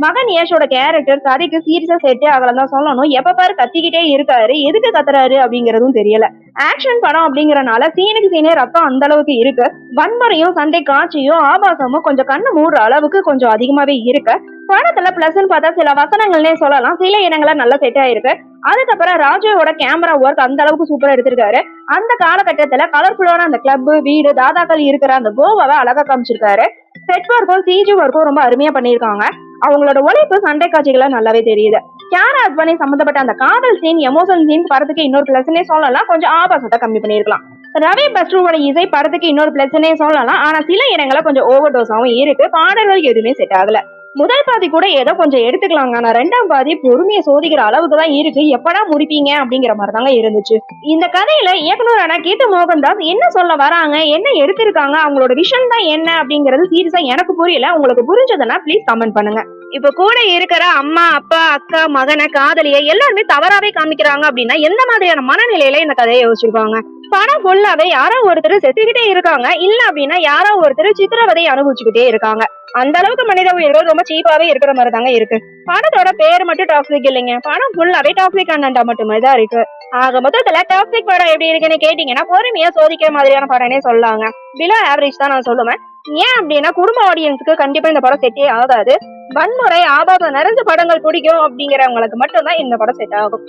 மகன் யஷோட கேரக்டர் கதைக்கு சீரியஸா செட்டே ஆகலாம் தான் சொல்லணும். எப்ப பாரு கத்திக்கிட்டே இருக்காரு, எதுக்கு கத்துறாரு அப்படிங்கறதும் தெரியல. ஆக்ஷன் படம் அப்படிங்கறனால சீனுக்கு சீனே ரத்தம் அந்த அளவுக்கு இருக்கு. வன்முறையும் சண்டை காட்சியும் ஆபாசமும் கொஞ்சம் கண்ணு மூடுற அளவுக்கு கொஞ்சம் அதிகமாவே இருக்கு. படத்துல பிளஸ்ன்னு பார்த்தா சில வசனங்கள்னே சொல்லலாம், சில இடங்கள நல்லா செட் ஆயிருக்கு. அதுக்கப்புறம் ராஜுவோட கேமரா ஒர்க் அந்த அளவுக்கு சூப்பரா எடுத்திருக்காரு. அந்த காலகட்டத்துல கலர்ஃபுல்லான அந்த கிளப், வீடு, தாதாக்கள் இருக்கிற அந்த கோவாவை அழகா காமிச்சிருக்காரு. செட் ஒர்க்கும் சிஜி ஒர்க்கும் ரொம்ப அருமையா பண்ணிருக்காங்க. அவங்களோட உழைப்பு சண்டை காட்சிகளா நல்லாவே தெரியுது. கேர் ஹஸ்பண்டை சம்பந்தப்பட்ட அந்த காதல் சீன், எமோஷன் சீன் படத்துக்கு இன்னொரு பிளஸ்னே சொல்லலாம். கொஞ்சம் ஆபாசத்தை கம்மி பண்ணிருக்கலாம். ரவி பஸ்ருவோட இசை படத்துக்கு இன்னொரு பிளஸ்னே சொல்லலாம். ஆனா சில இடங்கள கொஞ்சம் ஓவர் டோஸாவும் இருக்கு. பாடல்கள் எதுவுமே செட் ஆகல. முதல் பாதி கூட ஏதோ கொஞ்சம் எடுத்துக்கலாங்க. ஆனா ரெண்டாம் பாதி பொறுமையை சோதிக்கிற அளவுக்கு தான் இருக்கு. எப்படா முடிப்பீங்க அப்படிங்கிற மாதிரி தாங்க இருந்துச்சு. இந்த கதையில இயக்குனரான கீர்த்தி மோகன்தாஸ் என்ன சொல்ல வராங்க, என்ன எடுத்திருக்காங்க, அவங்களோட விஷன் தான் என்ன அப்படிங்கறது சீரியஸா எனக்கு புரியல. உங்களுக்கு புரிஞ்சதுன்னா ப்ளீஸ் கமெண்ட் பண்ணுங்க. இப்ப கூட இருக்கிற அம்மா, அப்பா, அக்கா, மகனை, காதலிய எல்லாருமே தவறாவே காமிக்கிறாங்க அப்படின்னா எந்த மாதிரியான மனநிலையில இந்த கதையை யோசிச்சிருப்பாங்க? படம் ஃபுல்லாவே யாரோ ஒருத்தர் செத்துக்கிட்டே இருக்காங்க, இல்ல அப்படின்னா யாரோ ஒருத்தர் சித்திரவதை அனுபவிச்சுக்கிட்டே இருக்காங்க. அந்த அளவுக்கு மனித உயிர்கள் ரொம்ப சீப்பாவே இருக்கிற மாதிரி தாங்க இருக்கு. படத்தோட பேர் மட்டும் டாக்ஸிக் இல்லைங்க, படம் ஃபுல்லாவே டாக்ஸிக் கண்டென்ட்டா மட்டுமே தான் இருக்கு. ஆக மொத்தத்துல டாக்ஸிக் படம் எப்படி இருக்குன்னு கேட்டீங்கன்னா பொறுமையா சோதிக்கிற மாதிரியான படம்னே சொல்லாங்க. பிலோ ஆவரேஜ் தான் நான் சொல்லுவேன். ஏன் அப்படின்னா குடும்ப ஆடியன்ஸுக்கு கண்டிப்பா இந்த படம் செட்டே ஆகாது. வன்முறை, ஆபாசம் நிறைஞ்ச படங்கள் பிடிக்கும் அப்படிங்கிறவங்களுக்கு மட்டும்தான் இந்த படம் செட் ஆகும்.